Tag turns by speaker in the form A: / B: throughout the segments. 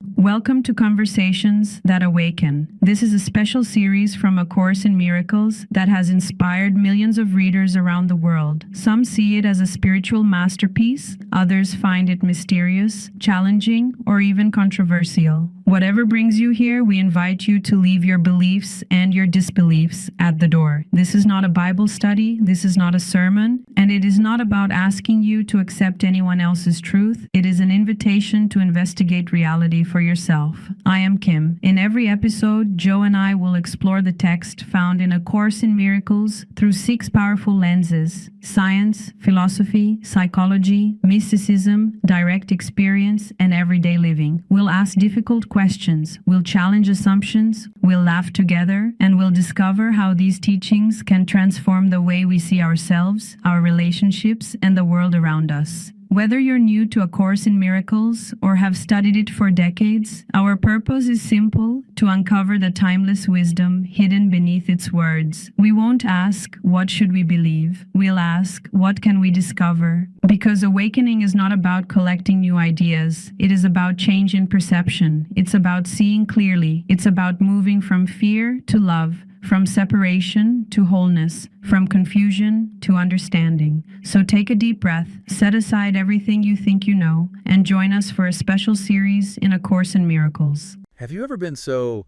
A: Welcome to Conversations That Awaken. This is a special series from A Course in Miracles that has inspired millions of readers around the world. Some see it as a spiritual masterpiece, others find it mysterious, challenging, or even controversial. Whatever brings you here, we invite you to leave your beliefs and your disbeliefs at the door. This is not a Bible study, this is not a sermon, and it is not about asking you to accept anyone else's truth. It is an invitation to investigate reality for yourself. I am Kim. In every episode, Joe and I will explore the text found in A Course in Miracles through 6 powerful lenses: science, philosophy, psychology, mysticism, direct experience, and everyday living. We'll ask difficult questions, we'll challenge assumptions, we'll laugh together, and we'll discover how these teachings can transform the way we see ourselves, our relationships, and the world around us. Whether you're new to A Course in Miracles or have studied it for decades, our purpose is simple: to uncover the timeless wisdom hidden beneath its words. We won't ask, what should we believe? We'll ask, what can we discover? Because awakening is not about collecting new ideas. It is about change in perception. It's about seeing clearly. It's about moving from fear to love, from separation to wholeness, from confusion to understanding. So take a deep breath, set aside everything you think you know, and join us for a special series in A Course in Miracles.
B: Have you ever been so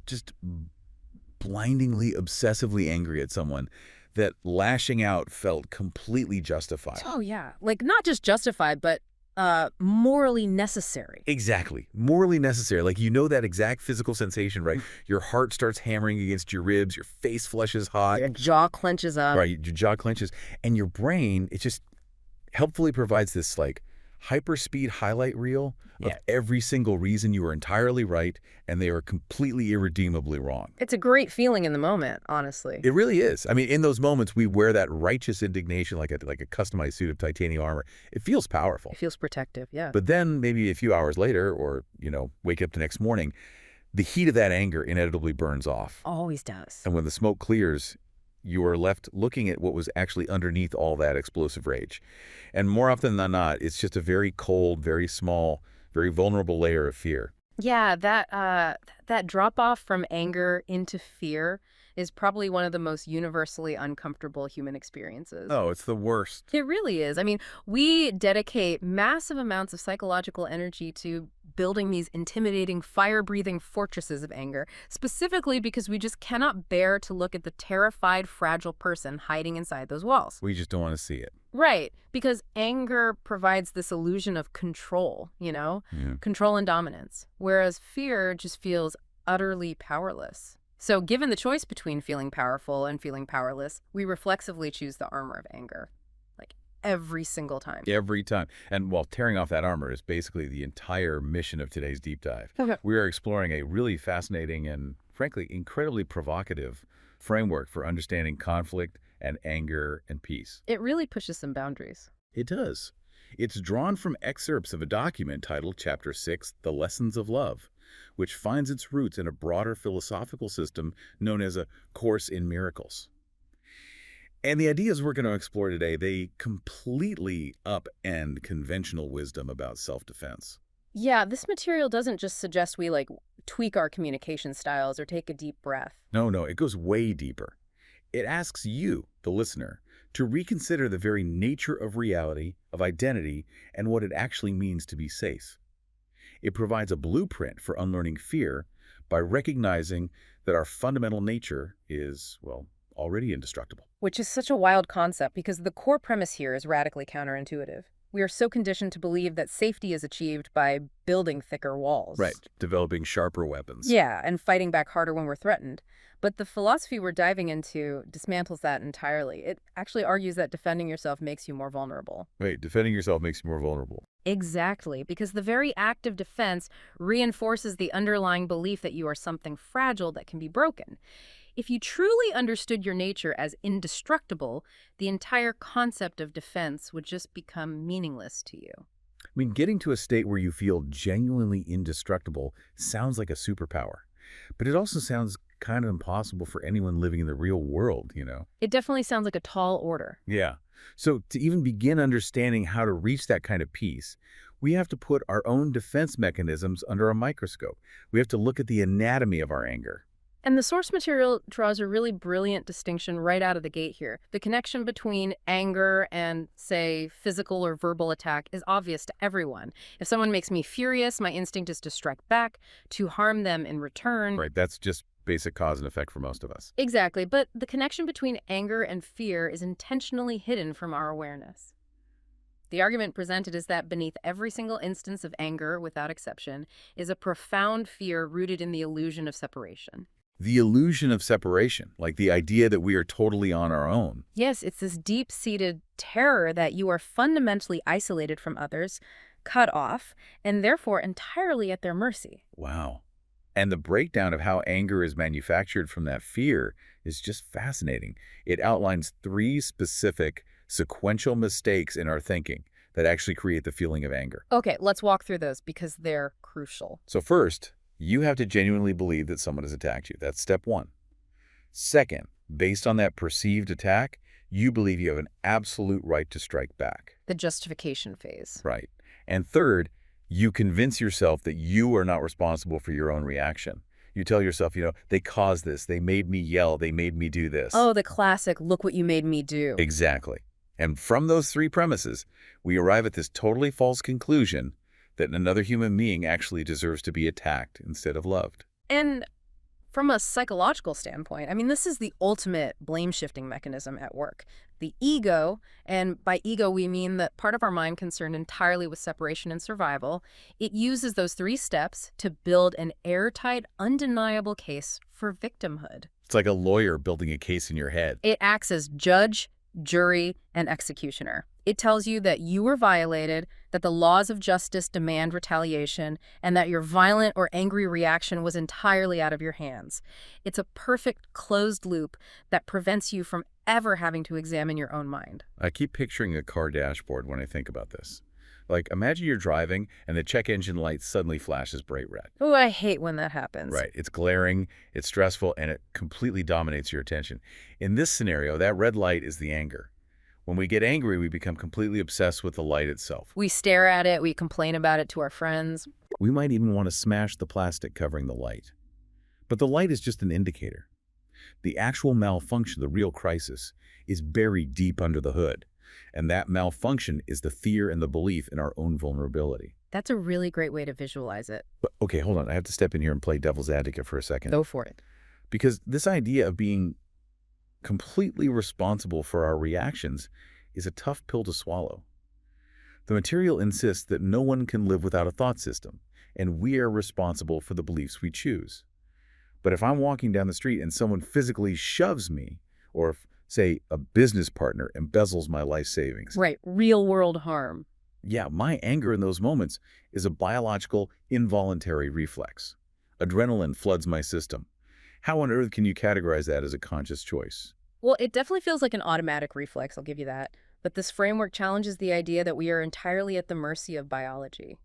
B: just blindingly, obsessively angry at someone that lashing out felt completely justified?
C: Oh, yeah. Like, not just justified, but morally necessary.
B: Exactly. Morally necessary. Like, you know that exact physical sensation, right? Your heart starts hammering against your ribs, your face flushes hot.
C: Your jaw clenches up.
B: Right, your jaw clenches. And your brain, it just helpfully provides this, like, hyperspeed highlight reel of every single reason you were entirely right and they are completely irredeemably wrong.
C: It's a great feeling in the moment, honestly.
B: It really is. I mean, in those moments, we wear that righteous indignation like a customized suit of titanium armor. It feels powerful.
C: It feels protective, yeah.
B: But then maybe a few hours later, or, wake up the next morning, the heat of that anger inevitably burns off.
C: Always does.
B: And when the smoke clears, you are left looking at what was actually underneath all that explosive rage. And more often than not, it's just a very cold, very small, very vulnerable layer of fear.
C: Yeah, that drop-off from anger into fear is probably one of the most universally uncomfortable human experiences.
B: Oh, it's the worst.
C: It really is. I mean, we dedicate massive amounts of psychological energy to building these intimidating, fire-breathing fortresses of anger, specifically because we just cannot bear to look at the terrified, fragile person hiding inside those walls.
B: We just don't want to see it.
C: Right, because anger provides this illusion of control, control and dominance, whereas fear just feels utterly powerless. So given the choice between feeling powerful and feeling powerless, we reflexively choose the armor of anger. Like, every single time.
B: Every time. And while tearing off that armor is basically the entire mission of today's deep dive.
C: Okay.
B: We are exploring a really fascinating and, frankly, incredibly provocative framework for understanding conflict and anger and peace.
C: It really pushes some boundaries.
B: It does. It's drawn from excerpts of a document titled Chapter 6, The Lessons of Love, which finds its roots in a broader philosophical system known as A Course in Miracles. And the ideas we're going to explore today, they completely upend conventional wisdom about self-defense.
C: Yeah, this material doesn't just suggest we, tweak our communication styles or take a deep breath.
B: No, it goes way deeper. It asks you, the listener, to reconsider the very nature of reality, of identity, and what it actually means to be safe. It provides a blueprint for unlearning fear by recognizing that our fundamental nature is, already indestructible.
C: Which is such a wild concept because the core premise here is radically counterintuitive. We are so conditioned to believe that safety is achieved by building thicker walls.
B: Right, developing sharper weapons.
C: Yeah, and fighting back harder when we're threatened. But the philosophy we're diving into dismantles that entirely. It actually argues that defending yourself makes you more vulnerable.
B: Wait, defending yourself makes you more vulnerable.
C: Exactly, because the very act of defense reinforces the underlying belief that you are something fragile that can be broken. If you truly understood your nature as indestructible, the entire concept of defense would just become meaningless to you.
B: I mean, getting to a state where you feel genuinely indestructible sounds like a superpower. But it also sounds kind of impossible for anyone living in the real world,
C: It definitely sounds like a tall order.
B: Yeah. So to even begin understanding how to reach that kind of peace, we have to put our own defense mechanisms under a microscope. We have to look at the anatomy of our anger.
C: And the source material draws a really brilliant distinction right out of the gate here. The connection between anger and, say, physical or verbal attack is obvious to everyone. If someone makes me furious, my instinct is to strike back, to harm them in return.
B: Right, that's just basic cause and effect for most of us.
C: Exactly, but the connection between anger and fear is intentionally hidden from our awareness. The argument presented is that beneath every single instance of anger, without exception, is a profound fear rooted in the illusion of separation.
B: The illusion of separation, like the idea that we are totally on our own.
C: Yes, it's this deep-seated terror that you are fundamentally isolated from others, cut off, and therefore entirely at their mercy.
B: Wow. And the breakdown of how anger is manufactured from that fear is just fascinating. It outlines 3 specific sequential mistakes in our thinking that actually create the feeling of anger.
C: Okay, let's walk through those because they're crucial.
B: So first, you have to genuinely believe that someone has attacked you. That's step 1. Second, based on that perceived attack, you believe you have an absolute right to strike back.
C: The justification phase.
B: Right. And third, you convince yourself that you are not responsible for your own reaction. You tell yourself, they caused this, they made me yell, they made me do this.
C: Oh, the classic, look what you made me do.
B: Exactly. And from those 3 premises, we arrive at this totally false conclusion that another human being actually deserves to be attacked instead of loved.
C: And from a psychological standpoint, this is the ultimate blame-shifting mechanism at work. The ego, and by ego we mean that part of our mind concerned entirely with separation and survival, it uses those 3 steps to build an airtight, undeniable case for victimhood.
B: It's like a lawyer building a case in your head.
C: It acts as judge, jury, and executioner. It tells you that you were violated, that the laws of justice demand retaliation, and that your violent or angry reaction was entirely out of your hands. It's a perfect closed loop that prevents you from ever having to examine your own mind.
B: I keep picturing a car dashboard when I think about this. Like, imagine you're driving and the check engine light suddenly flashes bright red.
C: Oh, I hate when that happens.
B: Right. It's glaring, it's stressful, and it completely dominates your attention. In this scenario, that red light is the anger. When we get angry, we become completely obsessed with the light itself.
C: We stare at it, we complain about it to our friends.
B: We might even want to smash the plastic covering the light. But the light is just an indicator. The actual malfunction, the real crisis, is buried deep under the hood. And that malfunction is the fear and the belief in our own vulnerability.
C: That's a really great way to visualize it.
B: But, okay, hold on. I have to step in here and play devil's advocate for a second.
C: Go for it.
B: Because this idea of being completely responsible for our reactions is a tough pill to swallow. The material insists that no one can live without a thought system, and we are responsible for the beliefs we choose. But if I'm walking down the street and someone physically shoves me, or if, say, a business partner embezzles my life savings.
C: Right, real-world harm.
B: Yeah, my anger in those moments is a biological, involuntary reflex. Adrenaline floods my system. How on earth can you categorize that as a conscious choice?
C: Well, it definitely feels like an automatic reflex, I'll give you that. But this framework challenges the idea that we are entirely at the mercy of biology.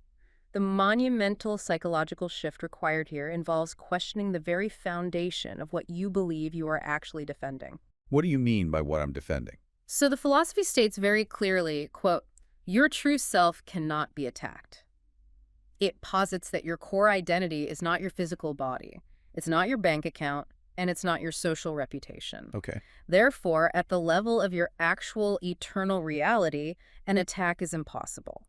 C: The monumental psychological shift required here involves questioning the very foundation of what you believe you are actually defending.
B: What do you mean by what I'm defending?
C: So the philosophy states very clearly, quote, your true self cannot be attacked. It posits that your core identity is not your physical body. It's not your bank account, and it's not your social reputation.
B: Okay.
C: Therefore, at the level of your actual eternal reality, an attack is impossible.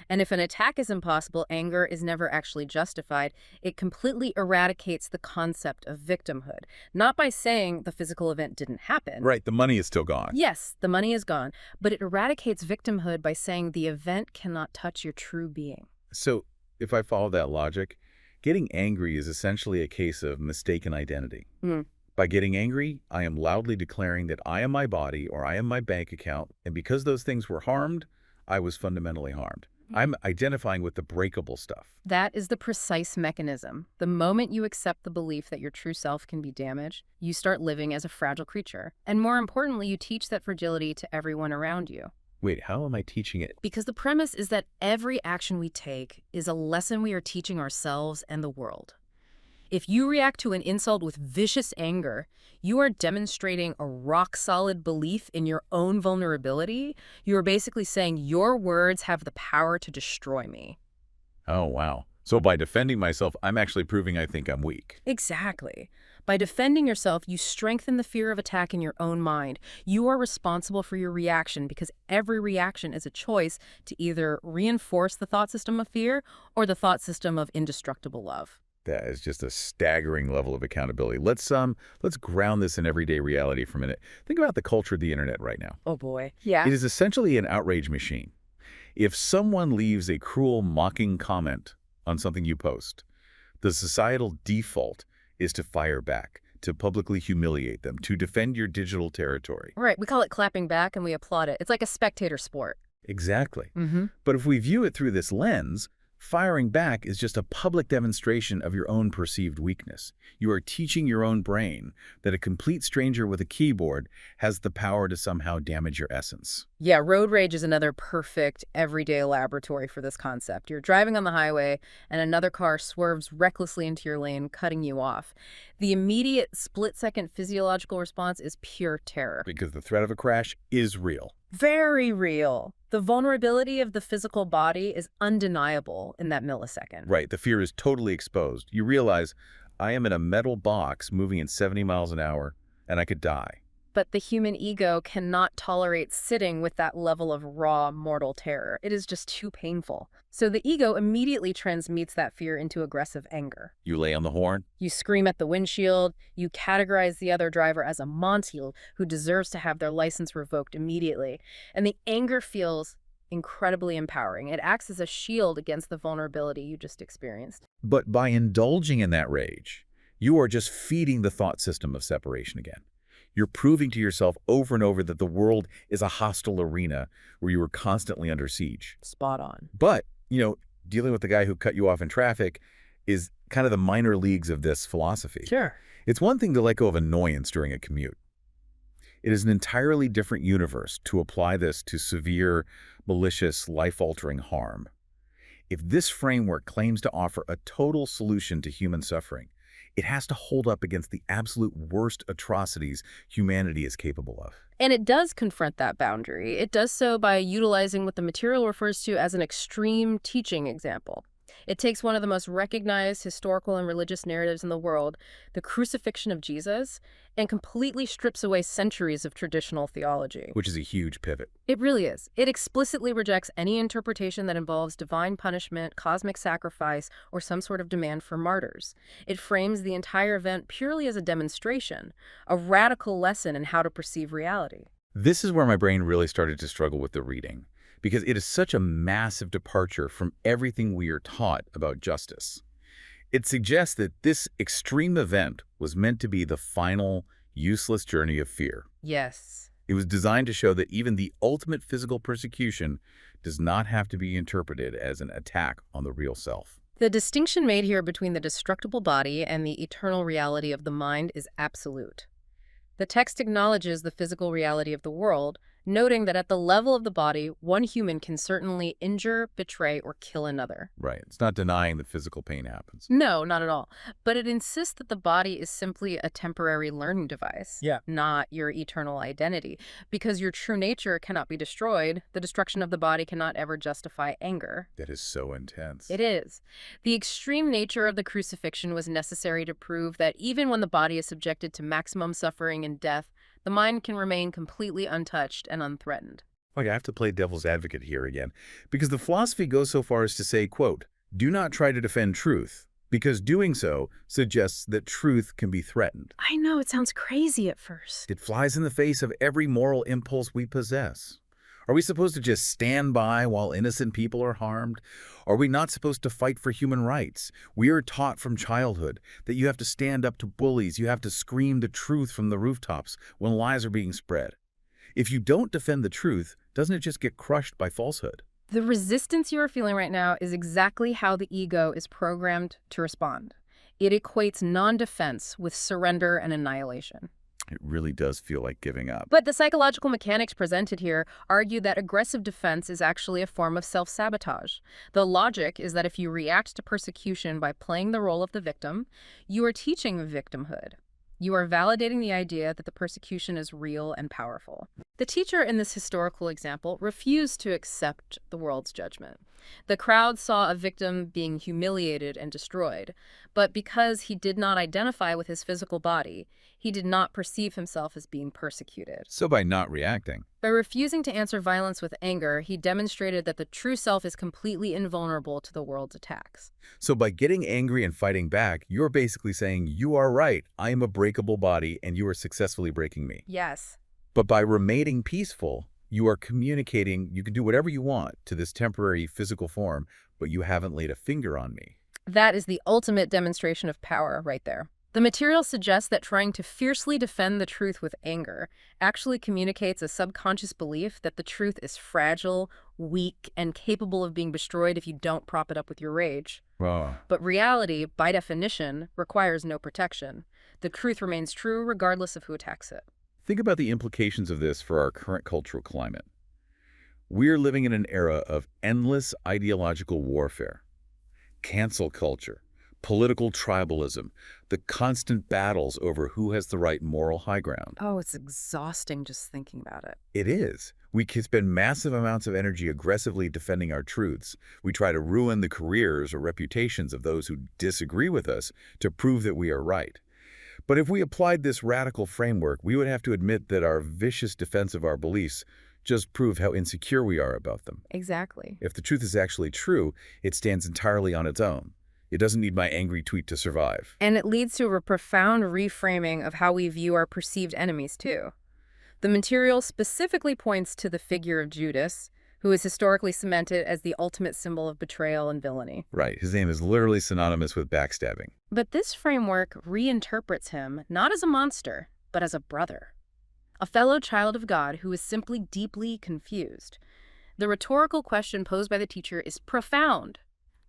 C: And if an attack is impossible, anger is never actually justified. It completely eradicates the concept of victimhood. Not by saying the physical event didn't happen.
B: Right, the money is still gone.
C: Yes, the money is gone. But it eradicates victimhood by saying the event cannot touch your true being.
B: So, if I follow that logic, getting angry is essentially a case of mistaken identity. By getting angry, I am loudly declaring that I am my body or I am my bank account, and because those things were harmed, I was fundamentally harmed. I'm identifying with the breakable stuff.
C: That is the precise mechanism. The moment you accept the belief that your true self can be damaged, you start living as a fragile creature. And more importantly, you teach that fragility to everyone around you.
B: Wait, how am I teaching it?
C: Because the premise is that every action we take is a lesson we are teaching ourselves and the world. If you react to an insult with vicious anger, you are demonstrating a rock-solid belief in your own vulnerability. You are basically saying your words have the power to destroy me.
B: Oh, wow. So by defending myself, I'm actually proving I think I'm weak.
C: Exactly. By defending yourself, you strengthen the fear of attack in your own mind. You are responsible for your reaction because every reaction is a choice to either reinforce the thought system of fear or the thought system of indestructible love.
B: That is just a staggering level of accountability. Let's ground this in everyday reality for a minute. Think about the culture of the internet right now.
C: Oh boy. Yeah.
B: It is essentially an outrage machine. If someone leaves a cruel, mocking comment on something you post, the societal default is to fire back, to publicly humiliate them, to defend your digital territory.
C: Right. We call it clapping back and we applaud it. It's like a spectator sport.
B: Exactly.
C: Mm-hmm.
B: But if we view it through this lens, firing back is just a public demonstration of your own perceived weakness. You are teaching your own brain that a complete stranger with a keyboard has the power to somehow damage your essence.
C: Yeah, road rage is another perfect everyday laboratory for this concept. You're driving on the highway and another car swerves recklessly into your lane, cutting you off. The immediate split-second physiological response is pure terror.
B: Because the threat of a crash is real.
C: Very real. The vulnerability of the physical body is undeniable in that millisecond.
B: Right, the fear is totally exposed. You realize, I am in a metal box moving at 70 miles an hour, and I could die.
C: But the human ego cannot tolerate sitting with that level of raw, mortal terror. It is just too painful. So the ego immediately transmutes that fear into aggressive anger.
B: You lay on the horn.
C: You scream at the windshield. You categorize the other driver as a montiel who deserves to have their license revoked immediately. And the anger feels incredibly empowering. It acts as a shield against the vulnerability you just experienced.
B: But by indulging in that rage, you are just feeding the thought system of separation again. You're proving to yourself over and over that the world is a hostile arena where you are constantly under siege.
C: Spot on.
B: But, dealing with the guy who cut you off in traffic is kind of the minor leagues of this philosophy.
C: Sure.
B: It's one thing to let go of annoyance during a commute. It is an entirely different universe to apply this to severe, malicious, life-altering harm. If this framework claims to offer a total solution to human suffering, it has to hold up against the absolute worst atrocities humanity is capable of.
C: And it does confront that boundary. It does so by utilizing what the material refers to as an extreme teaching example. It takes one of the most recognized historical and religious narratives in the world, the crucifixion of Jesus, and completely strips away centuries of traditional theology.
B: Which is a huge pivot.
C: It really is. It explicitly rejects any interpretation that involves divine punishment, cosmic sacrifice, or some sort of demand for martyrs. It frames the entire event purely as a demonstration, a radical lesson in how to perceive reality.
B: This is where my brain really started to struggle with the reading, because it is such a massive departure from everything we are taught about justice. It suggests that this extreme event was meant to be the final, useless journey of fear.
C: Yes.
B: It was designed to show that even the ultimate physical persecution does not have to be interpreted as an attack on the real self.
C: The distinction made here between the destructible body and the eternal reality of the mind is absolute. The text acknowledges the physical reality of the world, noting that at the level of the body, one human can certainly injure, betray, or kill another.
B: Right. It's not denying that physical pain happens.
C: No, not at all. But it insists that the body is simply a temporary learning device, not your eternal identity. Because your true nature cannot be destroyed, the destruction of the body cannot ever justify anger.
B: That is so intense.
C: It is. The extreme nature of the crucifixion was necessary to prove that even when the body is subjected to maximum suffering and death, the mind can remain completely untouched and unthreatened.
B: Like, I have to play devil's advocate here again, because the philosophy goes so far as to say, quote, do not try to defend truth, because doing so suggests that truth can be threatened.
C: I know, it sounds crazy at first.
B: It flies in the face of every moral impulse we possess. Are we supposed to just stand by while innocent people are harmed? Are we not supposed to fight for human rights? We are taught from childhood that you have to stand up to bullies, you have to scream the truth from the rooftops when lies are being spread. If you don't defend the truth, doesn't it just get crushed by falsehood?
C: The resistance you are feeling right now is exactly how the ego is programmed to respond. It equates non-defense with surrender and annihilation.
B: It really does feel like giving up.
C: But the psychological mechanics presented here argue that aggressive defense is actually a form of self-sabotage. The logic is that if you react to persecution by playing the role of the victim, you are teaching victimhood. You are validating the idea that the persecution is real and powerful. The teacher in this historical example refused to accept the world's judgment. The crowd saw a victim being humiliated and destroyed, but because he did not identify with his physical body, he did not perceive himself as being persecuted.
B: So by not reacting,
C: By refusing to answer violence with anger, he demonstrated that the true self is completely invulnerable to the world's attacks.
B: so by getting angry and fighting back, you're basically saying, you are right, I am a breakable body, and you are successfully breaking me.
C: Yes.
B: But by remaining peaceful, you are communicating, you can do whatever you want to this temporary physical form, but you haven't laid a finger on me.
C: That is the ultimate demonstration of power right there. The material suggests that trying to fiercely defend the truth with anger actually communicates a subconscious belief that the truth is fragile, weak, and capable of being destroyed if you don't prop it up with your rage.
B: Wow.
C: But reality, by definition, requires no protection. The truth remains true regardless of who attacks it.
B: Think about the implications of this for our current cultural climate. We're living in an era of endless ideological warfare, cancel culture, political tribalism, the constant battles over who has the right moral high ground.
C: Oh, it's exhausting just thinking about it.
B: It is. We can spend massive amounts of energy aggressively defending our truths. We try to ruin the careers or reputations of those who disagree with us to prove that we are right. But if we applied this radical framework, we would have to admit that our vicious defense of our beliefs just prove how insecure we are about them.
C: Exactly.
B: If the truth is actually true, it stands entirely on its own. It doesn't need my angry tweet to survive.
C: And it leads to a profound reframing of how we view our perceived enemies, too. The material specifically points to the figure of Judas, who is historically cemented as the ultimate symbol of betrayal and villainy.
B: Right. His name is literally synonymous with backstabbing.
C: But this framework reinterprets him not as a monster, but as a brother, a fellow child of God who is simply deeply confused. The rhetorical question posed by the teacher is profound.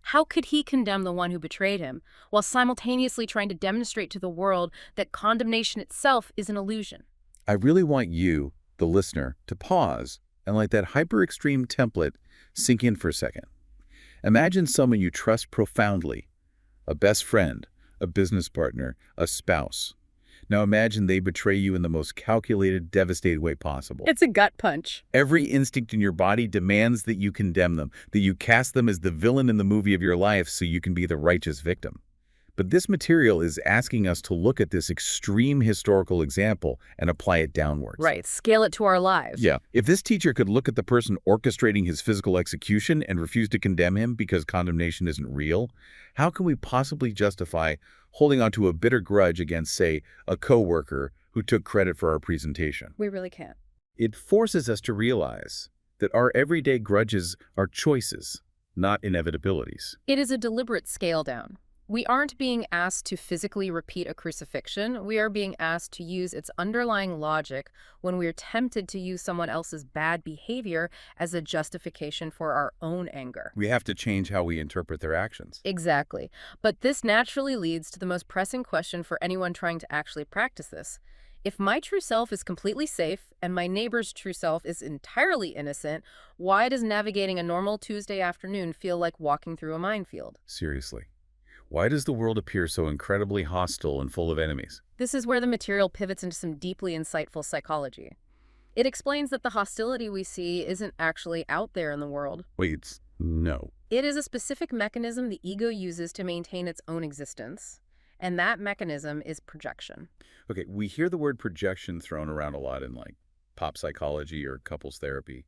C: How could he condemn the one who betrayed him, while simultaneously trying to demonstrate to the world that condemnation itself is an illusion?
B: I really want you, the listener, to pause and let that hyper-extreme template sink in for a second. Imagine someone you trust profoundly, a best friend, a business partner, a spouse. Now imagine they betray you in the most calculated, devastated way possible.
C: It's a gut punch.
B: Every instinct in your body demands that you condemn them, that you cast them as the villain in the movie of your life so you can be the righteous victim. But this material is asking us to look at this extreme historical example and apply it downwards.
C: Right, scale it to our lives.
B: Yeah. If this teacher could look at the person orchestrating his physical execution and refuse to condemn him because condemnation isn't real, how can we possibly justify holding on to a bitter grudge against, say, a coworker who took credit for our presentation?
C: We really can't.
B: It forces us to realize that our everyday grudges are choices, not inevitabilities.
C: It is a deliberate scale down. We aren't being asked to physically repeat a crucifixion. We are being asked to use its underlying logic when we are tempted to use someone else's bad behavior as a justification for our own anger.
B: We have to change how we interpret their actions.
C: Exactly. But this naturally leads to the most pressing question for anyone trying to actually practice this. If my true self is completely safe and my neighbor's true self is entirely innocent, why does navigating a normal Tuesday afternoon feel like walking through a minefield?
B: Seriously. Why does the world appear so incredibly hostile and full of enemies?
C: This is where the material pivots into some deeply insightful psychology. It explains that the hostility we see isn't actually out there in the world.
B: Wait, no.
C: It is a specific mechanism the ego uses to maintain its own existence, and that mechanism is projection.
B: Okay, we hear the word projection thrown around a lot in like pop psychology or couples therapy,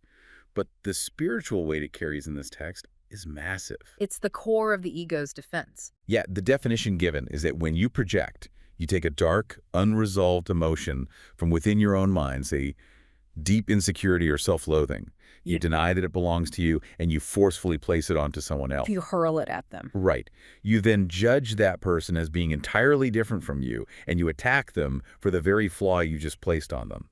B: but the spiritual weight it carries in this text is massive.
C: It's the core of the ego's defense.
B: Yeah, the definition given is that when you project, you take a dark, unresolved emotion from within your own mind, say deep insecurity or self-loathing. You deny that it belongs to you, and you forcefully place it onto someone else.
C: You hurl it at them.
B: Right. You then judge that person as being entirely different from you, and you attack them for the very flaw you just placed on them.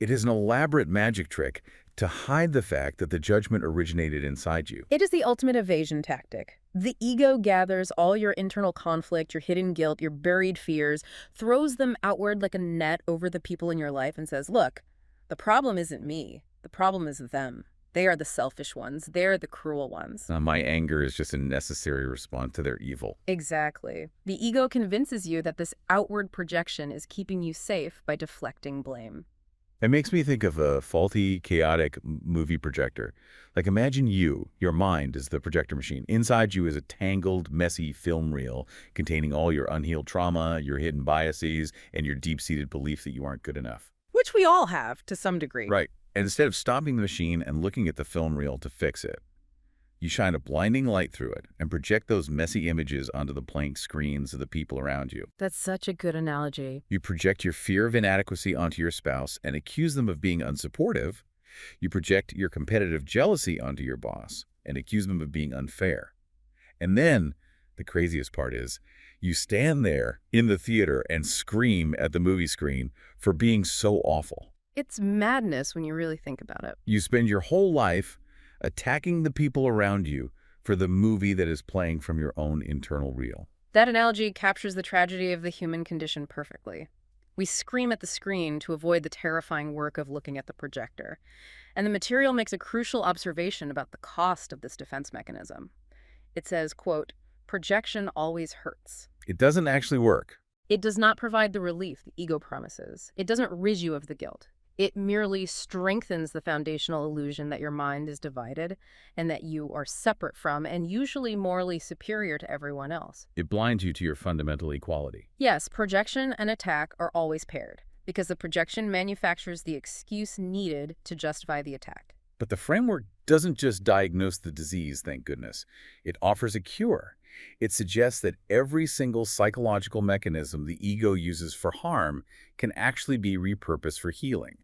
B: It is an elaborate magic trick to hide the fact that the judgment originated inside you.
C: It is the ultimate evasion tactic. The ego gathers all your internal conflict, your hidden guilt, your buried fears, throws them outward like a net over the people in your life and says, look, the problem isn't me. The problem is them. They are the selfish ones. They're the cruel ones.
B: My anger is just a necessary response to their evil.
C: Exactly. The ego convinces you that this outward projection is keeping you safe by deflecting blame.
B: It makes me think of a faulty, chaotic movie projector. Like imagine your mind is the projector machine. Inside you is a tangled, messy film reel containing all your unhealed trauma, your hidden biases, and your deep-seated belief that you aren't good enough.
C: Which we all have, to some degree.
B: Right. And instead of stopping the machine and looking at the film reel to fix it, you shine a blinding light through it and project those messy images onto the blank screens of the people around you.
C: That's such a good analogy.
B: You project your fear of inadequacy onto your spouse and accuse them of being unsupportive. You project your competitive jealousy onto your boss and accuse them of being unfair. And then, the craziest part is, you stand there in the theater and scream at the movie screen for being so awful.
C: It's madness when you really think about it.
B: You spend your whole life attacking the people around you for the movie that is playing from your own internal reel.
C: That analogy captures the tragedy of the human condition perfectly. We scream at the screen to avoid the terrifying work of looking at the projector. And the material makes a crucial observation about the cost of this defense mechanism. It says, quote, projection always hurts.
B: It doesn't actually work.
C: It does not provide the relief the ego promises. It doesn't rid you of the guilt. It merely strengthens the foundational illusion that your mind is divided and that you are separate from and usually morally superior to everyone else.
B: It blinds you to your fundamental equality.
C: Yes, projection and attack are always paired because the projection manufactures the excuse needed to justify the attack.
B: But the framework doesn't just diagnose the disease, thank goodness. It offers a cure. It suggests that every single psychological mechanism the ego uses for harm can actually be repurposed for healing.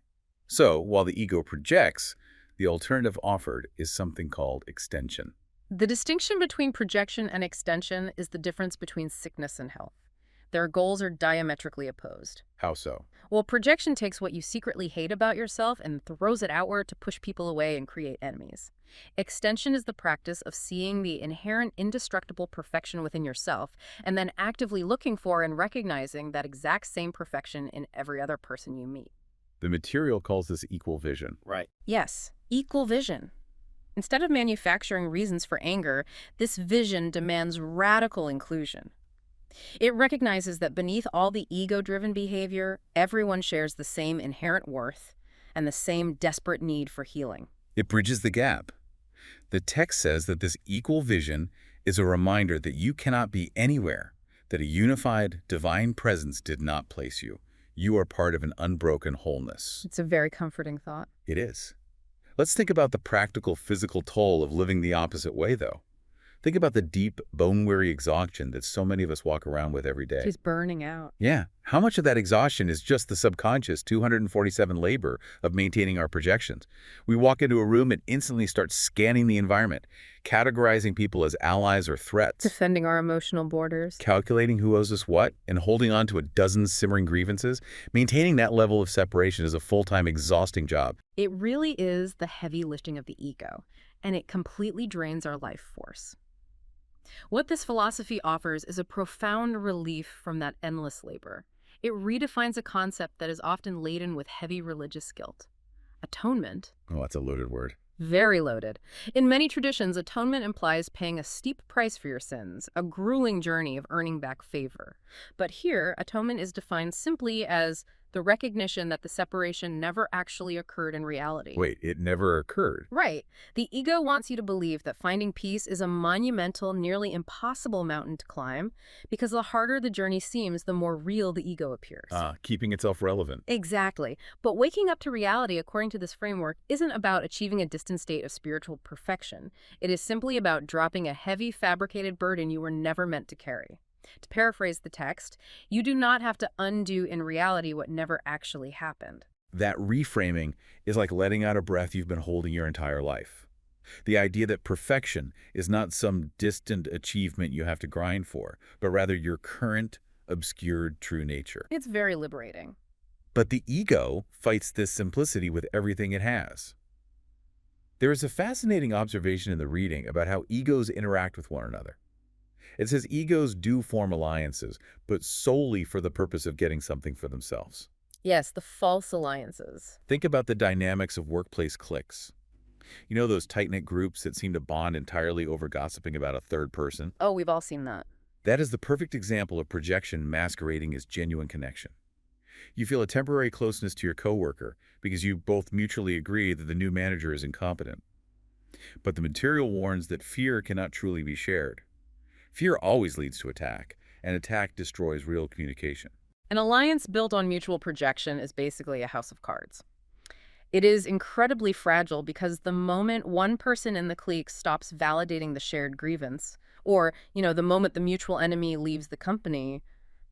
B: So, while the ego projects, the alternative offered is something called extension.
C: The distinction between projection and extension is the difference between sickness and health. Their goals are diametrically opposed.
B: How so?
C: Well, projection takes what you secretly hate about yourself and throws it outward to push people away and create enemies. Extension is the practice of seeing the inherent indestructible perfection within yourself and then actively looking for and recognizing that exact same perfection in every other person you meet.
B: The material calls this equal vision.
D: Right.
C: Yes, equal vision. Instead of manufacturing reasons for anger, this vision demands radical inclusion. It recognizes that beneath all the ego-driven behavior, everyone shares the same inherent worth and the same desperate need for healing.
B: It bridges the gap. The text says that this equal vision is a reminder that you cannot be anywhere that a unified, divine presence did not place you. You are part of an unbroken wholeness.
C: It's a very comforting thought.
B: It is. Let's think about the practical physical toll of living the opposite way, though. Think about the deep, bone-weary exhaustion that so many of us walk around with every day.
C: She's burning out.
B: Yeah. How much of that exhaustion is just the subconscious 247 labor of maintaining our projections? We walk into a room and instantly start scanning the environment, categorizing people as allies or threats,
C: Defending our emotional borders.
B: calculating who owes us what, and holding on to a dozen simmering grievances. Maintaining that level of separation is a full-time, exhausting job.
C: It really is the heavy lifting of the ego, and it completely drains our life force. What this philosophy offers is a profound relief from that endless labor. It redefines a concept that is often laden with heavy religious guilt. Atonement.
B: Oh, that's a loaded word.
C: Very loaded. In many traditions, atonement implies paying a steep price for your sins, a grueling journey of earning back favor. But here, atonement is defined simply as the recognition that the separation never actually occurred in reality.
B: Wait, it never occurred?
C: Right. The ego wants you to believe that finding peace is a monumental, nearly impossible mountain to climb, because the harder the journey seems, the more real the ego appears.
B: Keeping itself relevant.
C: Exactly. But waking up to reality, according to this framework, isn't about achieving a distant state of spiritual perfection. It is simply about dropping a heavy, fabricated burden you were never meant to carry. To paraphrase the text, you do not have to undo in reality what never actually happened.
B: That reframing is like letting out a breath you've been holding your entire life. The idea that perfection is not some distant achievement you have to grind for, but rather your current, obscured true nature.
C: It's very liberating.
B: But the ego fights this simplicity with everything it has. There is a fascinating observation in the reading about how egos interact with one another. It says egos do form alliances, but solely for the purpose of getting something for themselves.
C: Yes, the false alliances.
B: Think about the dynamics of workplace cliques. You know those tight-knit groups that seem to bond entirely over gossiping about a third person?
C: Oh, we've all seen that.
B: That is the perfect example of projection masquerading as genuine connection. You feel a temporary closeness to your coworker because you both mutually agree that the new manager is incompetent. But the material warns that fear cannot truly be shared. Fear always leads to attack, and attack destroys real communication.
C: An alliance built on mutual projection is basically a house of cards. It is incredibly fragile because the moment one person in the clique stops validating the shared grievance, or, the moment the mutual enemy leaves the company,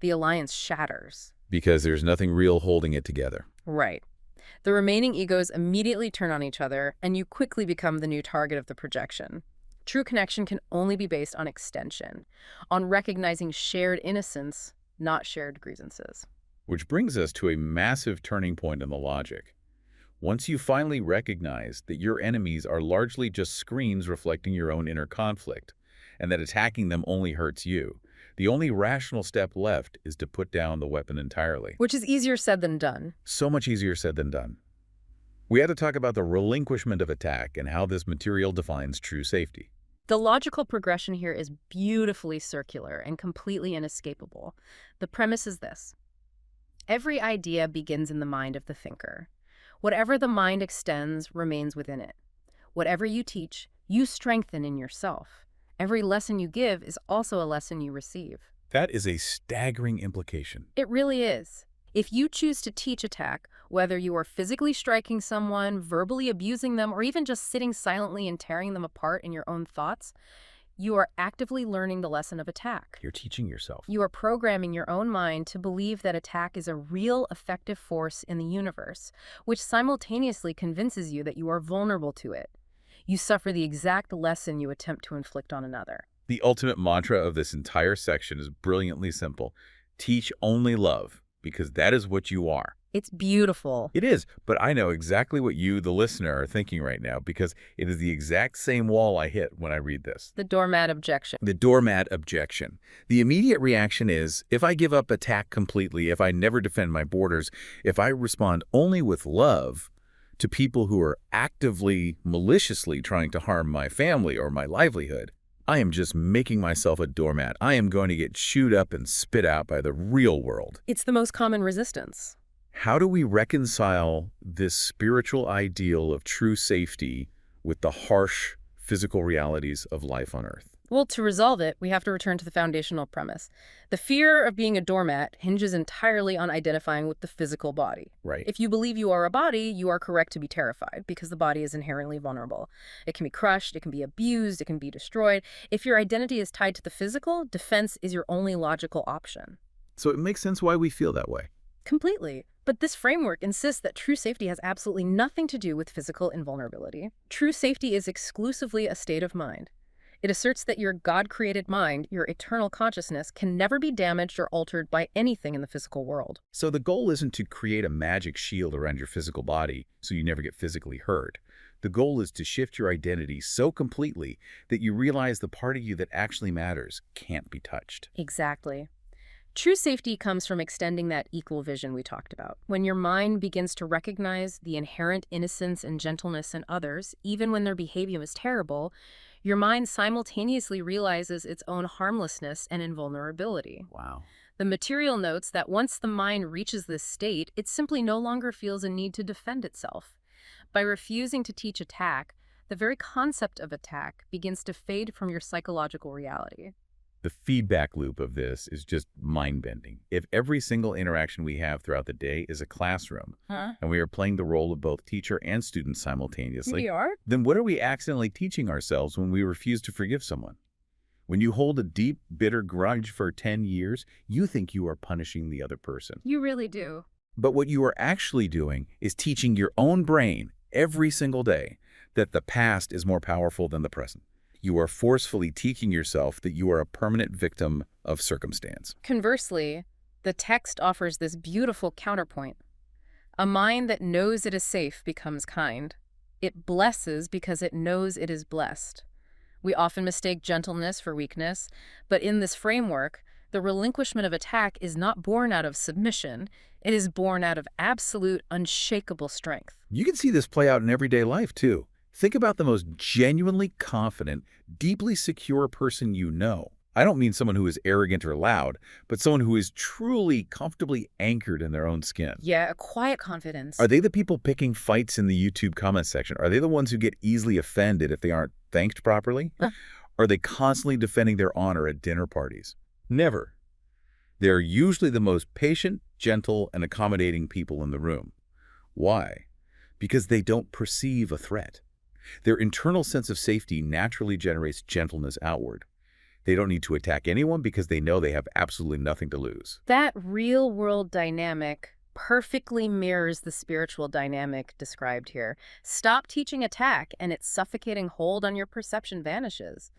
C: the alliance shatters.
B: Because there's nothing real holding it together.
C: Right. The remaining egos immediately turn on each other, and you quickly become the new target of the projection. True connection can only be based on extension, on recognizing shared innocence, not shared grievances.
B: Which brings us to a massive turning point in the logic. Once you finally recognize that your enemies are largely just screens reflecting your own inner conflict, and that attacking them only hurts you, the only rational step left is to put down the weapon entirely.
C: Which is easier said than done.
B: So much easier said than done. We had to talk about the relinquishment of attack and how this material defines true safety.
C: The logical progression here is beautifully circular and completely inescapable. The premise is this. Every idea begins in the mind of the thinker. Whatever the mind extends remains within it. Whatever you teach, you strengthen in yourself. Every lesson you give is also a lesson you receive.
B: That is a staggering implication.
C: It really is. If you choose to teach attack, whether you are physically striking someone, verbally abusing them, or even just sitting silently and tearing them apart in your own thoughts, you are actively learning the lesson of attack.
B: You're teaching yourself.
C: You are programming your own mind to believe that attack is a real, effective force in the universe, which simultaneously convinces you that you are vulnerable to it. You suffer the exact lesson you attempt to inflict on another.
B: The ultimate mantra of this entire section is brilliantly simple. Teach only love, because that is what you are.
C: It's beautiful.
B: It is, but I know exactly what you, the listener, are thinking right now because it is the exact same wall I hit when I read this.
C: The doormat objection.
B: The doormat objection. The immediate reaction is, if I give up attack completely, if I never defend my borders, if I respond only with love to people who are actively, maliciously trying to harm my family or my livelihood, I am just making myself a doormat. I am going to get chewed up and spit out by the real world.
C: It's the most common resistance.
B: How do we reconcile this spiritual ideal of true safety with the harsh physical realities of life on Earth?
C: Well, to resolve it, we have to return to the foundational premise. The fear of being a doormat hinges entirely on identifying with the physical body.
B: Right.
C: If you believe you are a body, you are correct to be terrified because the body is inherently vulnerable. It can be crushed, it can be abused, it can be destroyed. If your identity is tied to the physical, defense is your only logical option.
B: So it makes sense why we feel that way.
C: Completely. But this framework insists that true safety has absolutely nothing to do with physical invulnerability. True safety is exclusively a state of mind. It asserts that your God-created mind, your eternal consciousness, can never be damaged or altered by anything in the physical world.
B: So the goal isn't to create a magic shield around your physical body so you never get physically hurt. The goal is to shift your identity so completely that you realize the part of you that actually matters can't be touched.
C: Exactly. True safety comes from extending that equal vision we talked about. When your mind begins to recognize the inherent innocence and gentleness in others, even when their behavior is terrible, your mind simultaneously realizes its own harmlessness and invulnerability.
B: Wow.
C: The material notes that once the mind reaches this state, it simply no longer feels a need to defend itself. By refusing to teach attack, the very concept of attack begins to fade from your psychological reality.
B: The feedback loop of this is just mind-bending. If every single interaction we have throughout the day is a classroom, and we are playing the role of both teacher and student simultaneously,
C: We are?
B: then what are we accidentally teaching ourselves when we refuse to forgive someone? When you hold a deep, bitter grudge for 10 years, you think you are punishing the other person.
C: You really do.
B: But what you are actually doing is teaching your own brain every single day that the past is more powerful than the present. You are forcefully teaching yourself that you are a permanent victim of circumstance.
C: Conversely, the text offers this beautiful counterpoint. A mind that knows it is safe becomes kind. It blesses because it knows it is blessed. We often mistake gentleness for weakness, but in this framework, the relinquishment of attack is not born out of submission. It is born out of absolute, unshakable strength.
B: You can see this play out in everyday life, too. Think about the most genuinely confident, deeply secure person you know. I don't mean someone who is arrogant or loud, but someone who is truly comfortably anchored in their own skin.
C: Yeah, a quiet confidence.
B: Are they the people picking fights in the YouTube comment section? Are they the ones who get easily offended if they aren't thanked properly? Are they constantly defending their honor at dinner parties? Never. They're usually the most patient, gentle, and accommodating people in the room. Why? Because they don't perceive a threat. Their internal sense of safety naturally generates gentleness outward. They don't need to attack anyone because they know they have absolutely nothing to lose.
C: That real-world dynamic perfectly mirrors the spiritual dynamic described here. Stop teaching attack, and its suffocating hold on your perception vanishes.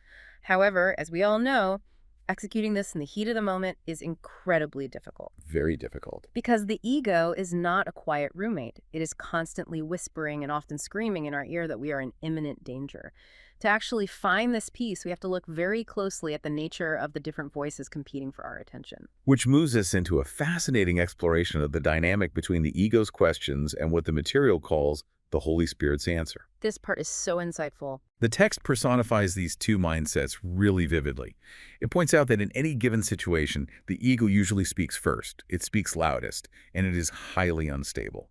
C: However, as we all know, executing this in the heat of the moment is incredibly difficult.
B: Very difficult.
C: Because the ego is not a quiet roommate. It is constantly whispering and often screaming in our ear that we are in imminent danger. To actually find this peace, we have to look very closely at the nature of the different voices competing for our attention.
B: Which moves us into a fascinating exploration of the dynamic between the ego's questions and what the material calls the Holy Spirit's answer.
C: This part is so insightful.
B: The text personifies these two mindsets really vividly. It points out that in any given situation, the ego usually speaks first, it speaks loudest, and it is highly unstable.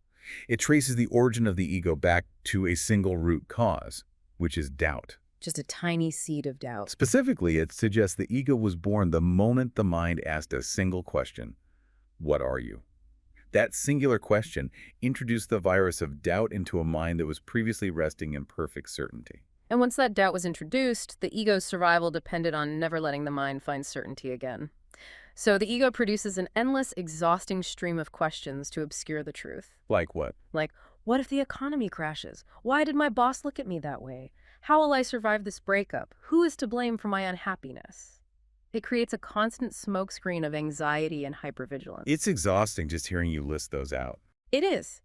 B: It traces the origin of the ego back to a single root cause, which is doubt.
C: Just a tiny seed of doubt.
B: Specifically, it suggests the ego was born the moment the mind asked a single question: what are you? That singular question introduced the virus of doubt into a mind that was previously resting in perfect certainty.
C: And once that doubt was introduced, the ego's survival depended on never letting the mind find certainty again. So the ego produces an endless, exhausting stream of questions to obscure the truth.
B: Like what?
C: Like, what if the economy crashes? Why did my boss look at me that way? How will I survive this breakup? Who is to blame for my unhappiness? It creates a constant smokescreen of anxiety and hypervigilance.
B: It's exhausting just hearing you list those out.
C: It is.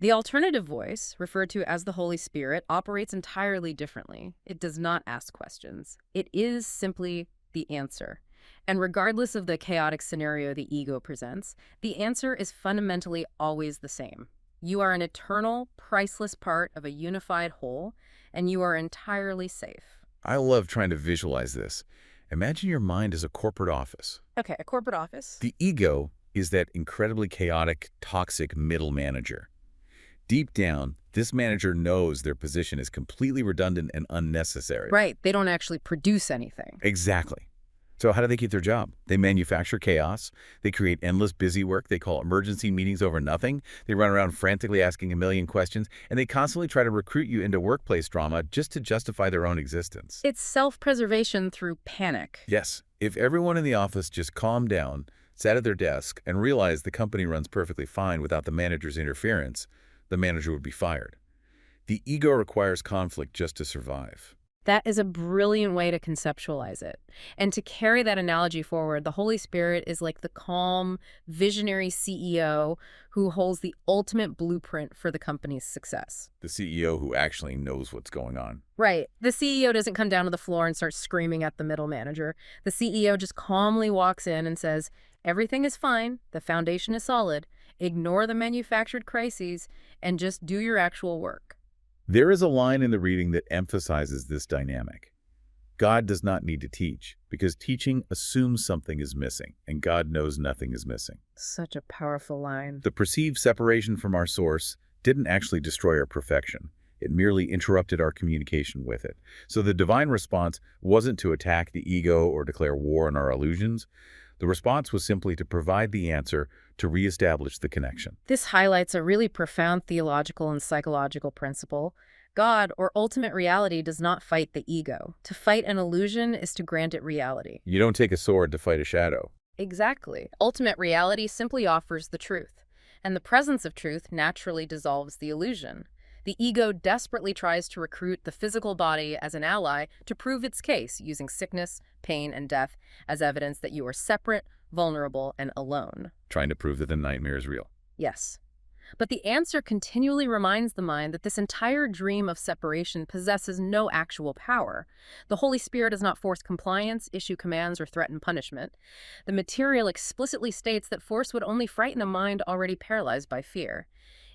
C: The alternative voice, referred to as the Holy Spirit, operates entirely differently. It does not ask questions. It is simply the answer. And regardless of the chaotic scenario the ego presents, the answer is fundamentally always the same. You are an eternal, priceless part of a unified whole, and you are entirely safe.
B: I love trying to visualize this. Imagine your mind as a corporate office.
C: Okay, a corporate office.
B: The ego is that incredibly chaotic, toxic middle manager. Deep down, this manager knows their position is completely redundant and unnecessary.
C: Right, they don't actually produce anything.
B: Exactly. So how do they keep their job? They manufacture chaos. They create endless busy work. They call emergency meetings over nothing. They run around frantically asking a million questions. And they constantly try to recruit you into workplace drama just to justify their own existence.
C: It's self-preservation through panic.
B: Yes. If everyone in the office just calmed down, sat at their desk, and realized the company runs perfectly fine without the manager's interference, the manager would be fired. The ego requires conflict just to survive.
C: That is a brilliant way to conceptualize it. And to carry that analogy forward, the Holy Spirit is like the calm, visionary CEO who holds the ultimate blueprint for the company's success.
B: The CEO who actually knows what's going on.
C: Right. The CEO doesn't come down to the floor and start screaming at the middle manager. The CEO just calmly walks in and says, everything is fine, the foundation is solid, ignore the manufactured crises, and just do your actual work.
B: There is a line in the reading that emphasizes this dynamic. God does not need to teach, because teaching assumes something is missing, and God knows nothing is missing.
C: Such a powerful line.
B: The perceived separation from our source didn't actually destroy our perfection. It merely interrupted our communication with it. So the divine response wasn't to attack the ego or declare war on our illusions. The response was simply to provide the answer to reestablish the connection.
C: This highlights a really profound theological and psychological principle. God, or ultimate reality, does not fight the ego. To fight an illusion is to grant it reality.
B: You don't take a sword to fight a shadow.
C: Exactly. Ultimate reality simply offers the truth, and the presence of truth naturally dissolves the illusion. The ego desperately tries to recruit the physical body as an ally to prove its case, using sickness, pain, and death as evidence that you are separate, vulnerable, and alone.
B: Trying to prove that the nightmare is real.
C: Yes. But the answer continually reminds the mind that this entire dream of separation possesses no actual power. The Holy Spirit does not force compliance, issue commands, or threaten punishment. The material explicitly states that force would only frighten a mind already paralyzed by fear.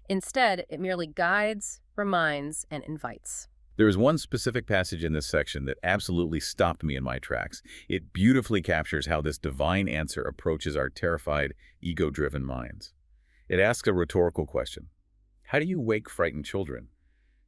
C: Instead, it merely guides, reminds, and invites.
B: There is one specific passage in this section that absolutely stopped me in my tracks. It beautifully captures how this divine answer approaches our terrified, ego-driven minds. It asks a rhetorical question. How do you wake frightened children?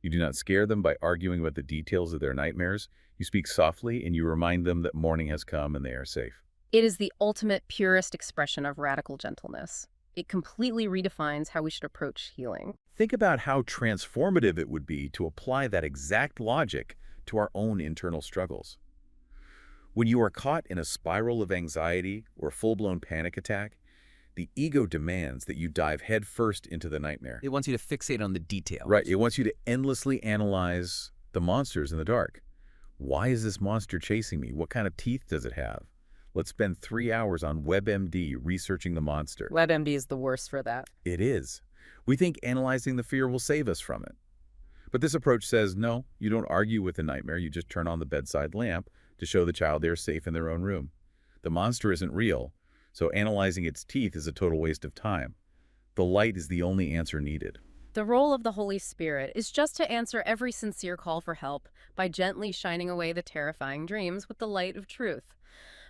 B: You do not scare them by arguing about the details of their nightmares. You speak softly and you remind them that morning has come and they are safe.
C: It is the ultimate, purest expression of radical gentleness. It completely redefines how we should approach healing.
B: Think about how transformative it would be to apply that exact logic to our own internal struggles. When you are caught in a spiral of anxiety or a full-blown panic attack, the ego demands that you dive headfirst into the nightmare.
D: It wants you to fixate on the details.
B: Right, it wants you to endlessly analyze the monsters in the dark. Why is this monster chasing me? What kind of teeth does it have? Let's spend 3 hours on WebMD researching the monster.
C: WebMD is the worst for that.
B: It is. We think analyzing the fear will save us from it. But this approach says, no, you don't argue with the nightmare, you just turn on the bedside lamp to show the child they're safe in their own room. The monster isn't real, so analyzing its teeth is a total waste of time. The light is the only answer needed.
C: The role of the Holy Spirit is just to answer every sincere call for help by gently shining away the terrifying dreams with the light of truth.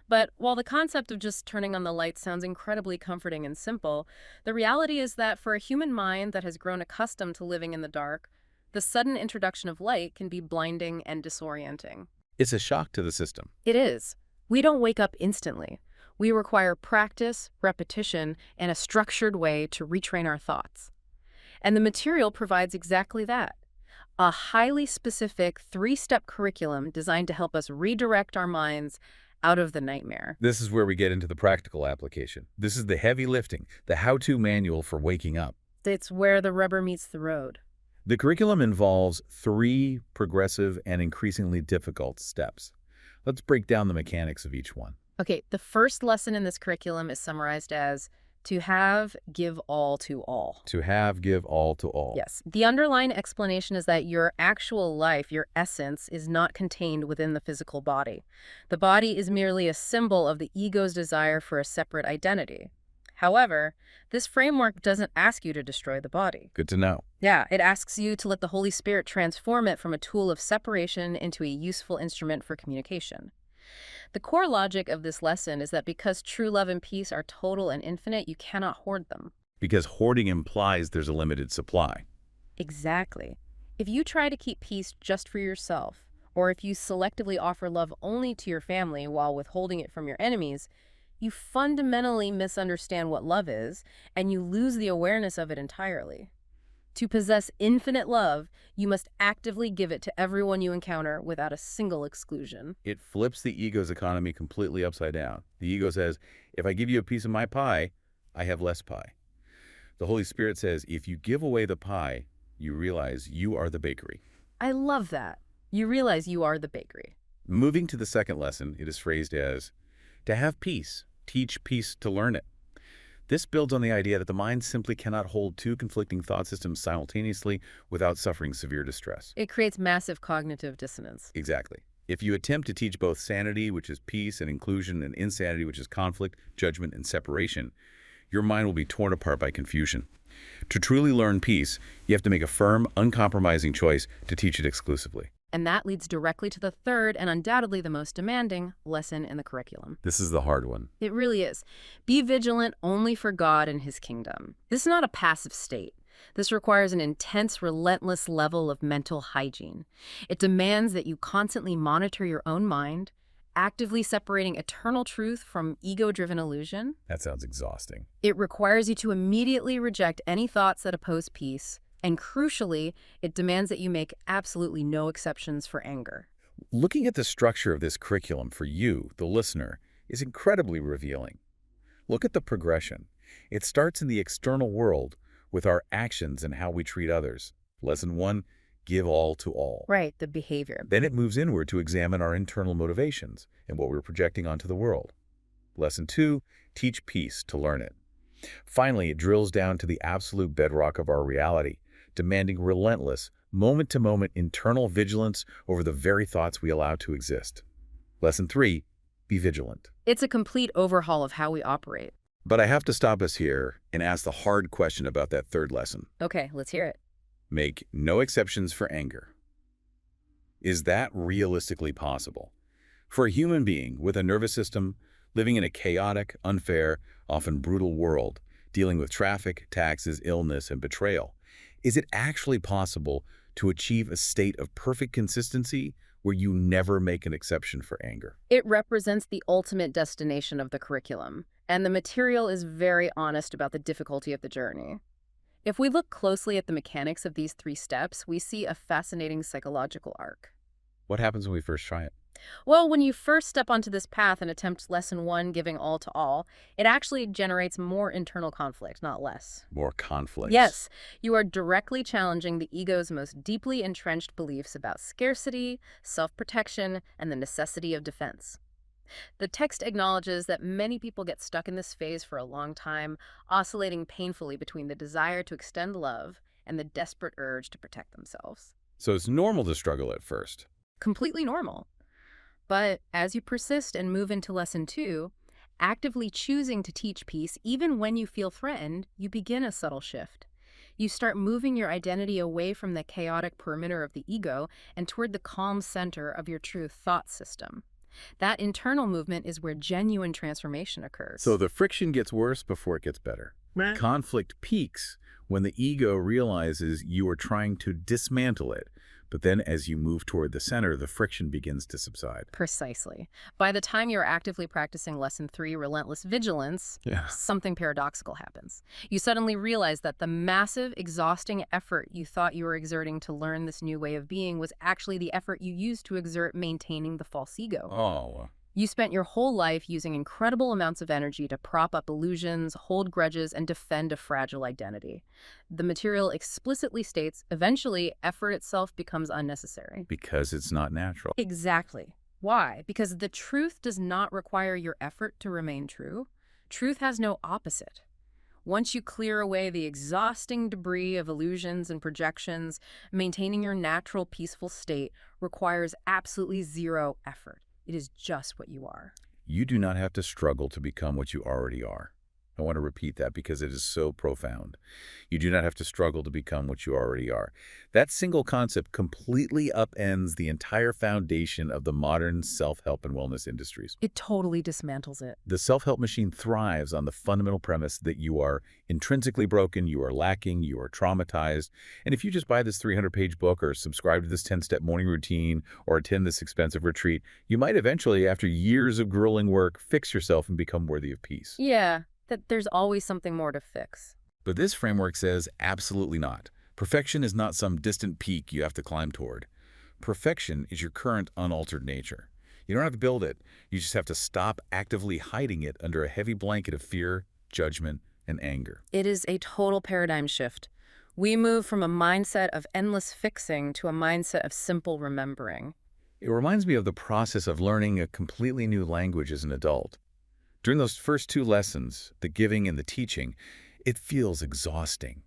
C: But while the concept of just turning on the light sounds incredibly comforting and simple, the reality is that for a human mind that has grown accustomed to living in the dark, the sudden introduction of light can be blinding and disorienting.
B: It's a shock to the system.
C: It is. We don't wake up instantly. We require practice, repetition, and a structured way to retrain our thoughts. And the material provides exactly that. A highly specific 3-step curriculum designed to help us redirect our minds out of the nightmare.
B: This is where we get into the practical application. This is the heavy lifting, the how-to manual for waking up.
C: It's where the rubber meets the road.
B: The curriculum involves 3 progressive and increasingly difficult steps. Let's break down the mechanics of each one.
C: Okay, the first lesson in this curriculum is summarized as to have, give all to all.
B: To have, give all to all.
C: Yes. The underlying explanation is that your actual life, your essence, is not contained within the physical body. The body is merely a symbol of the ego's desire for a separate identity. However, this framework doesn't ask you to destroy the body.
B: Good to know.
C: Yeah, it asks you to let the Holy Spirit transform it from a tool of separation into a useful instrument for communication. The core logic of this lesson is that because true love and peace are total and infinite, you cannot hoard them.
B: Because hoarding implies there's a limited supply.
C: Exactly. If you try to keep peace just for yourself, or if you selectively offer love only to your family while withholding it from your enemies, you fundamentally misunderstand what love is, and you lose the awareness of it entirely. To possess infinite love, you must actively give it to everyone you encounter without a single exclusion.
B: It flips the ego's economy completely upside down. The ego says, if I give you a piece of my pie, I have less pie. The Holy Spirit says, if you give away the pie, you realize you are the bakery.
C: I love that. You realize you are the bakery.
B: Moving to the second lesson, it is phrased as, to have peace, teach peace to learn it. This builds on the idea that the mind simply cannot hold 2 conflicting thought systems simultaneously without suffering severe distress.
C: It creates massive cognitive dissonance.
B: Exactly. If you attempt to teach both sanity, which is peace and inclusion, and insanity, which is conflict, judgment, and separation, your mind will be torn apart by confusion. To truly learn peace, you have to make a firm, uncompromising choice to teach it exclusively.
C: And that leads directly to the third and undoubtedly the most demanding lesson in the curriculum.
B: This is the hard one.
C: It really is. Be vigilant only for God and His kingdom. This is not a passive state. This requires an intense, relentless level of mental hygiene. It demands that you constantly monitor your own mind, actively separating eternal truth from ego-driven illusion.
B: That sounds exhausting.
C: It requires you to immediately reject any thoughts that oppose peace. And crucially, it demands that you make absolutely no exceptions for anger.
B: Looking at the structure of this curriculum for you, the listener, is incredibly revealing. Look at the progression. It starts in the external world with our actions and how we treat others. Lesson 1, give all to all.
C: Right, the behavior.
B: Then it moves inward to examine our internal motivations and what we're projecting onto the world. Lesson 2, teach peace to learn it. Finally, it drills down to the absolute bedrock of our reality, demanding relentless, moment-to-moment internal vigilance over the very thoughts we allow to exist. Lesson 3, be vigilant.
C: It's a complete overhaul of how we operate.
B: But I have to stop us here and ask the hard question about that third lesson.
C: Okay, let's hear it.
B: Make no exceptions for anger. Is that realistically possible? For a human being with a nervous system, living in a chaotic, unfair, often brutal world, dealing with traffic, taxes, illness, and betrayal, is it actually possible to achieve a state of perfect consistency where you never make an exception for anger?
C: It represents the ultimate destination of the curriculum, and the material is very honest about the difficulty of the journey. If we look closely at the mechanics of these 3 steps, we see a fascinating psychological arc.
B: What happens when we first try it?
C: Well, when you first step onto this path and attempt lesson 1, giving all to all, it actually generates more internal conflict, not less.
B: More conflicts.
C: Yes, you are directly challenging the ego's most deeply entrenched beliefs about scarcity, self-protection, and the necessity of defense. The text acknowledges that many people get stuck in this phase for a long time, oscillating painfully between the desire to extend love and the desperate urge to protect themselves.
B: So it's normal to struggle at first.
C: Completely normal. But as you persist and move into lesson 2, actively choosing to teach peace even when you feel threatened, you begin a subtle shift. You start moving your identity away from the chaotic perimeter of the ego and toward the calm center of your true thought system. That internal movement is where genuine transformation occurs.
B: So the friction gets worse before it gets better. Conflict peaks when the ego realizes you are trying to dismantle it. But then as you move toward the center, the friction begins to subside.
C: Precisely. By the time you're actively practicing lesson 3, relentless vigilance, something paradoxical happens. You suddenly realize that the massive, exhausting effort you thought you were exerting to learn this new way of being was actually the effort you used to exert maintaining the false ego.
B: Oh.
C: You spent your whole life using incredible amounts of energy to prop up illusions, hold grudges, and defend a fragile identity. The material explicitly states, eventually, effort itself becomes unnecessary.
B: Because it's not natural.
C: Exactly. Why? Because the truth does not require your effort to remain true. Truth has no opposite. Once you clear away the exhausting debris of illusions and projections, maintaining your natural, peaceful state requires absolutely zero effort. It is just what you are.
B: You do not have to struggle to become what you already are. I want to repeat that because it is so profound. You do not have to struggle to become what you already are. That single concept completely upends the entire foundation of the modern self-help and wellness industries.
C: It totally dismantles it.
B: The self-help machine thrives on the fundamental premise that you are intrinsically broken, you are lacking, you are traumatized. And if you just buy this 300-page book or subscribe to this 10-step morning routine or attend this expensive retreat, you might eventually, after years of grueling work, fix yourself and become worthy of peace.
C: Yeah, that there's always something more to fix.
B: But this framework says absolutely not. Perfection is not some distant peak you have to climb toward. Perfection is your current unaltered nature. You don't have to build it. You just have to stop actively hiding it under a heavy blanket of fear, judgment, and anger.
C: It is a total paradigm shift. We move from a mindset of endless fixing to a mindset of simple remembering.
B: It reminds me of the process of learning a completely new language as an adult. During those first 2 lessons, the giving and the teaching, it feels exhausting.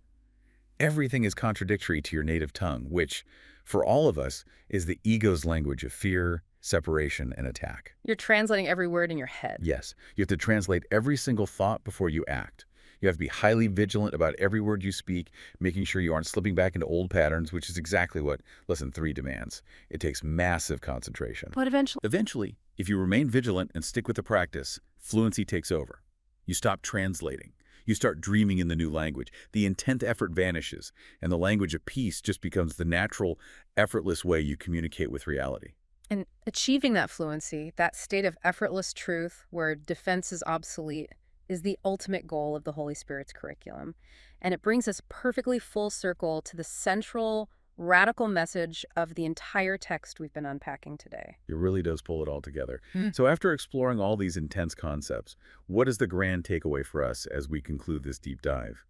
B: Everything is contradictory to your native tongue, which, for all of us, is the ego's language of fear, separation, and attack.
C: You're translating every word in your head.
B: Yes, you have to translate every single thought before you act. You have to be highly vigilant about every word you speak, making sure you aren't slipping back into old patterns, which is exactly what Lesson 3 demands. It takes massive concentration.
C: But
B: Eventually, if you remain vigilant and stick with the practice, fluency takes over. You stop translating. You start dreaming in the new language. The intent effort vanishes, and the language of peace just becomes the natural, effortless way you communicate with reality.
C: And achieving that fluency, that state of effortless truth where defense is obsolete, is the ultimate goal of the Holy Spirit's curriculum. And it brings us perfectly full circle to the central, radical message of the entire text we've been unpacking today.
B: It really does pull it all together. So after exploring all these intense concepts, what is the grand takeaway for us as we conclude this deep dive?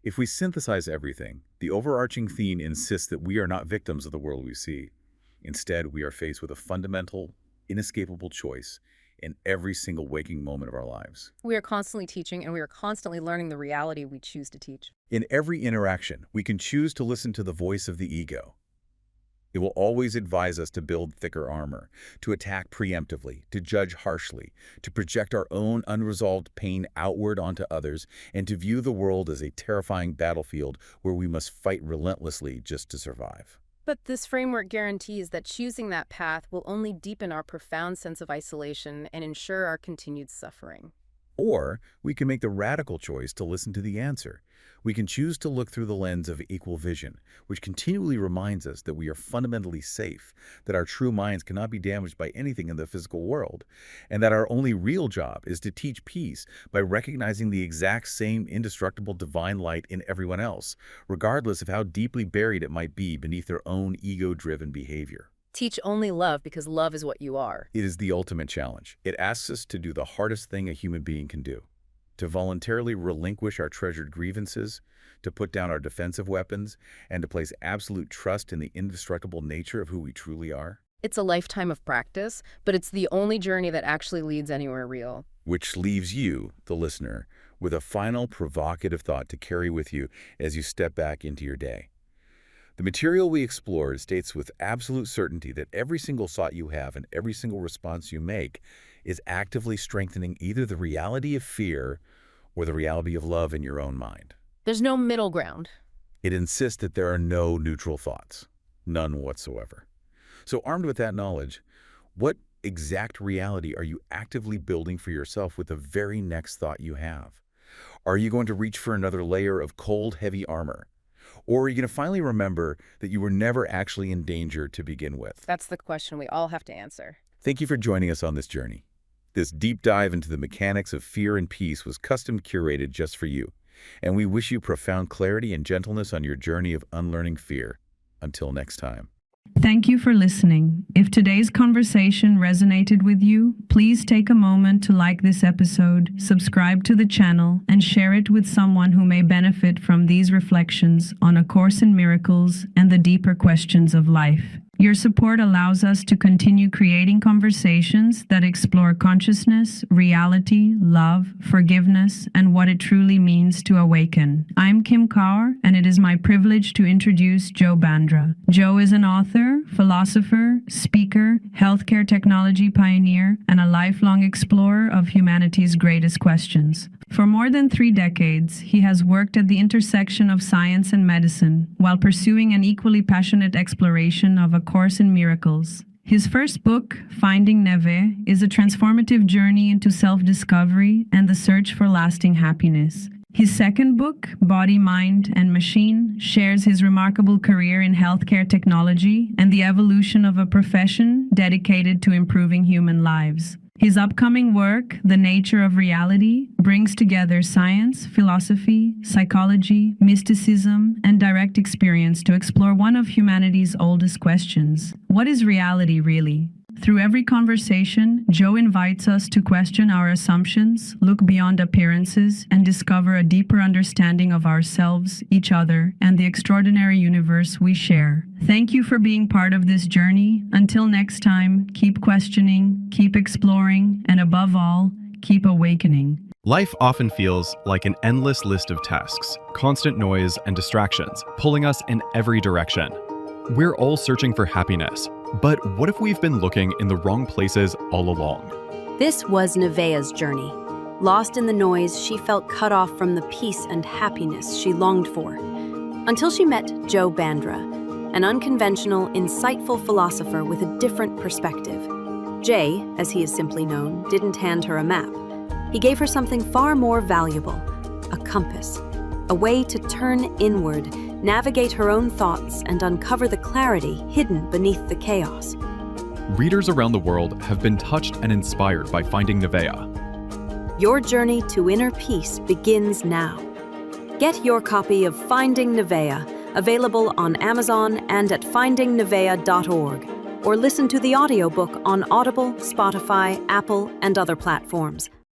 B: If we synthesize everything, the overarching theme insists that we are not victims of the world we see. Instead, we are faced with a fundamental, inescapable choice: in every single waking moment of our lives.
C: We are constantly teaching, and we are constantly learning the reality we choose to teach.
B: In every interaction, we can choose to listen to the voice of the ego. It will always advise us to build thicker armor, to attack preemptively, to judge harshly, to project our own unresolved pain outward onto others, and to view the world as a terrifying battlefield where we must fight relentlessly just to survive.
C: But this framework guarantees that choosing that path will only deepen our profound sense of isolation and ensure our continued suffering.
B: Or we can make the radical choice to listen to the answer. We can choose to look through the lens of equal vision, which continually reminds us that we are fundamentally safe, that our true minds cannot be damaged by anything in the physical world, and that our only real job is to teach peace by recognizing the exact same indestructible divine light in everyone else, regardless of how deeply buried it might be beneath their own ego-driven behavior.
C: Teach only love because love is what you are.
B: It is the ultimate challenge. It asks us to do the hardest thing a human being can do, to voluntarily relinquish our treasured grievances, to put down our defensive weapons, and to place absolute trust in the indestructible nature of who we truly are.
C: It's a lifetime of practice, but it's the only journey that actually leads anywhere real.
B: Which leaves you, the listener, with a final provocative thought to carry with you as you step back into your day. The material we explored states with absolute certainty that every single thought you have and every single response you make is actively strengthening either the reality of fear or the reality of love in your own mind.
C: There's no middle ground.
B: It insists that there are no neutral thoughts, none whatsoever. So armed with that knowledge, what exact reality are you actively building for yourself with the very next thought you have? Are you going to reach for another layer of cold, heavy armor? Or are you going to finally remember that you were never actually in danger to begin with?
C: That's the question we all have to answer.
B: Thank you for joining us on this journey. This deep dive into the mechanics of fear and peace was custom curated just for you, and we wish you profound clarity and gentleness on your journey of unlearning fear. Until next time.
A: Thank you for listening. If today's conversation resonated with you, please take a moment to like this episode, subscribe to the channel, and share it with someone who may benefit from these reflections on A Course in Miracles and the deeper questions of life. Your support allows us to continue creating conversations that explore consciousness, reality, love, forgiveness, and what it truly means to awaken. I'm Kim Kaur, and it is my privilege to introduce Joe Bandra. Joe is an author, philosopher, speaker, healthcare technology pioneer, and a lifelong explorer of humanity's greatest questions. For more than 3 decades, he has worked at the intersection of science and medicine while pursuing an equally passionate exploration of A Course in Miracles. His first book, Finding Neve, is a transformative journey into self-discovery and the search for lasting happiness. His second book, Body, Mind, and Machine, shares his remarkable career in healthcare technology and the evolution of a profession dedicated to improving human lives. His upcoming work, The Nature of Reality, brings together science, philosophy, psychology, mysticism, and direct experience to explore one of humanity's oldest questions. What is reality really? Through every conversation, Joe invites us to question our assumptions, look beyond appearances, and discover a deeper understanding of ourselves, each other, and the extraordinary universe we share. Thank you for being part of this journey. Until next time, keep questioning, keep exploring, and above all, keep awakening.
E: Life often feels like an endless list of tasks, constant noise and distractions, pulling us in every direction. We're all searching for happiness, but what if we've been looking in the wrong places all along?
F: This was Nevaeh's journey. Lost in the noise, she felt cut off from the peace and happiness she longed for. Until she met Joe Bandra, an unconventional, insightful philosopher with a different perspective. Jay, as he is simply known, didn't hand her a map. He gave her something far more valuable, a compass, a way to turn inward, navigate her own thoughts, and uncover the clarity hidden beneath the chaos.
E: Readers around the world have been touched and inspired by Finding Nevaeh.
F: Your journey to inner peace begins now. Get your copy of Finding Nevaeh, available on Amazon and at findingnevaeh.org, or listen to the audiobook on Audible, Spotify, Apple, and other platforms.